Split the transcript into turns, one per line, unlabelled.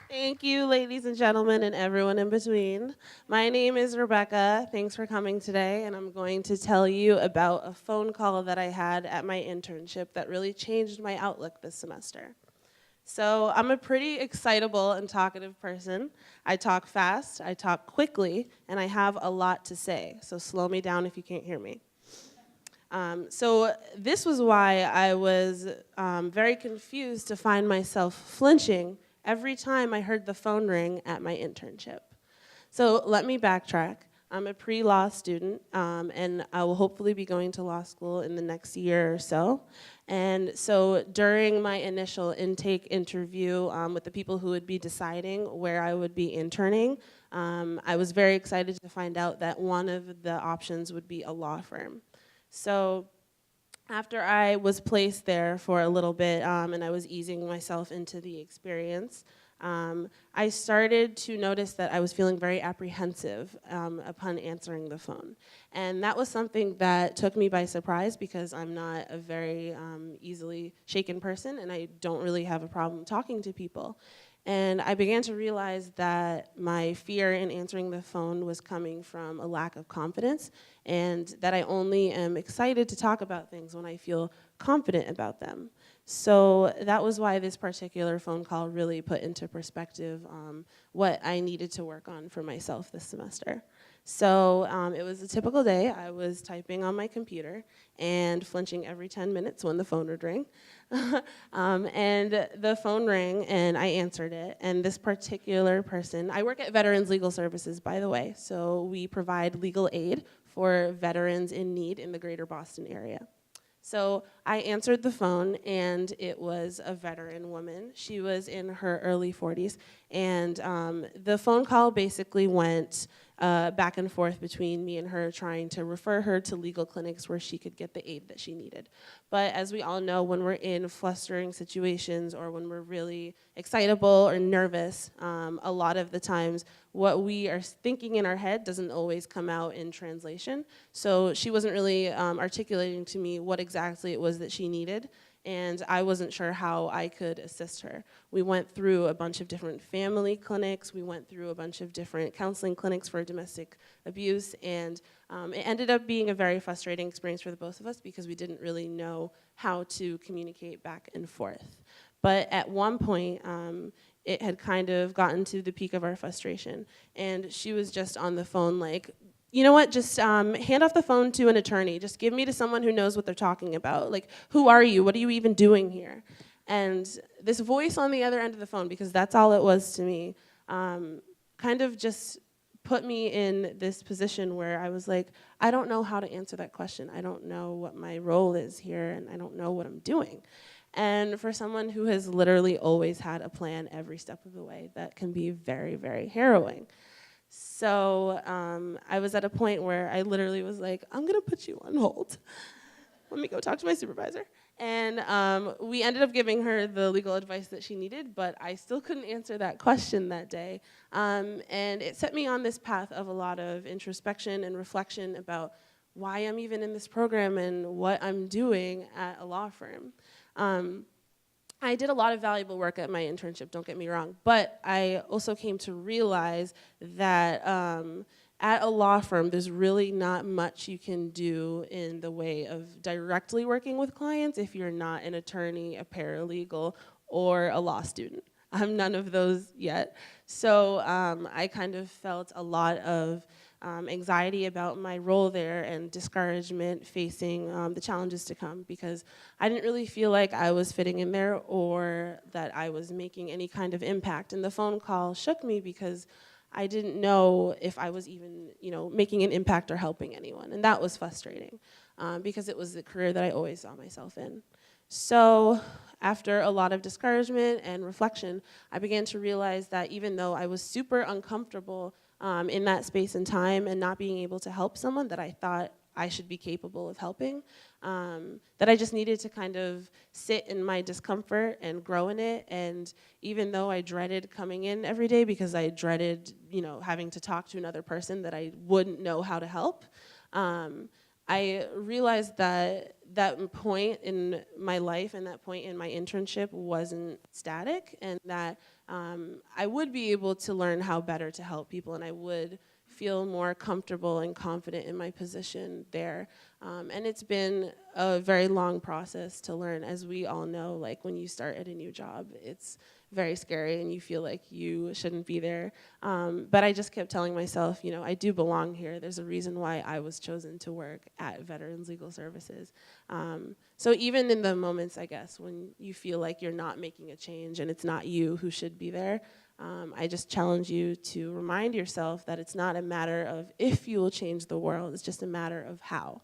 Thank you, ladies and gentlemen, and everyone in between. My name is Rebecca. Thanks for coming today, and I'm going to tell you about a phone call that I had at my internship that really changed my outlook this semester. So, I'm a pretty excitable and talkative person. I talk fast, I talk quickly, and I have a lot to say. So, slow me down if you can't hear me. So this was why I was very confused to find myself flinching every time I heard the phone ring at my internship. So let me backtrack. I'm a pre-law student, and I will hopefully be going to law school in the next year or so. And so during my initial intake interview with the people who would be deciding where I would be interning, I was very excited to find out that one of the options would be a law firm. So after I was placed there for a little bit and I was easing myself into the experience, I started to notice that I was feeling very apprehensive upon answering the phone. And that was something that took me by surprise because I'm not a very easily shaken person and I don't really have a problem talking to people. And I began to realize that my fear in answering the phone was coming from a lack of confidence, and that I only am excited to talk about things when I feel confident about them. So that was why this particular phone call really put into perspective what I needed to work on for myself this semester. So it was a typical day. I was typing on my computer and flinching every 10 minutes when the phone would ring. And the phone rang and I answered it. And this particular person, I work at Veterans Legal Services, by the way. So we provide legal aid for veterans in need in the greater Boston area. So I answered the phone, and it was a veteran woman. She was in her early 40s, and the phone call basically went back and forth between me and her, trying to refer her to legal clinics where she could get the aid that she needed. But as we all know, when we're in flustering situations or when we're really excitable or nervous, a lot of the times what we are thinking in our head doesn't always come out in translation. So she wasn't really articulating to me what exactly it was that she needed, and I wasn't sure how I could assist her. We went through a bunch of different family clinics, we went through a bunch of different counseling clinics for domestic abuse, and it ended up being a very frustrating experience for the both of us because we didn't really know how to communicate back and forth. But at one point, it had kind of gotten to the peak of our frustration, and she was just on the phone like, you know what, just hand off the phone to an attorney. Just give me to someone who knows what they're talking about. Like, who are you? What are you even doing here? And this voice on the other end of the phone, because that's all it was to me, kind of just put me in this position where I was like, I don't know how to answer that question. I don't know what my role is here, and I don't know what I'm doing. And for someone who has literally always had a plan every step of the way, that can be very, very harrowing. So I was at a point where I literally was like, I'm gonna put you on hold. Let me go talk to my supervisor. And we ended up giving her the legal advice that she needed, but I still couldn't answer that question that day. And it set me on this path of a lot of introspection and reflection about why I'm even in this program and what I'm doing at a law firm. I did a lot of valuable work at my internship, don't get me wrong, but I also came to realize that at a law firm, there's really not much you can do in the way of directly working with clients if you're not an attorney, a paralegal, or a law student. I'm none of those yet. So I kind of felt a lot of anxiety about my role there and discouragement facing the challenges to come because I didn't really feel like I was fitting in there or that I was making any kind of impact. And the phone call shook me because I didn't know if I was even, making an impact or helping anyone. And that was frustrating because it was the career that I always saw myself in. So after a lot of discouragement and reflection, I began to realize that even though I was super uncomfortable in that space and time and not being able to help someone that I thought I should be capable of helping, that I just needed to kind of sit in my discomfort and grow in it. And even though I dreaded coming in every day because I dreaded, having to talk to another person that I wouldn't know how to help, I realized that that point in my life and that point in my internship wasn't static, and that I would be able to learn how better to help people, and I would feel more comfortable and confident in my position there. And it's been a very long process to learn. As we all know, like when you start at a new job, it's very scary and you feel like you shouldn't be there. But I just kept telling myself, you know, I do belong here. There's a reason why I was chosen to work at Veterans Legal Services. So even in the moments, I guess, when you feel like you're not making a change and it's not you who should be there, I just challenge you to remind yourself that it's not a matter of if you will change the world, it's just a matter of how.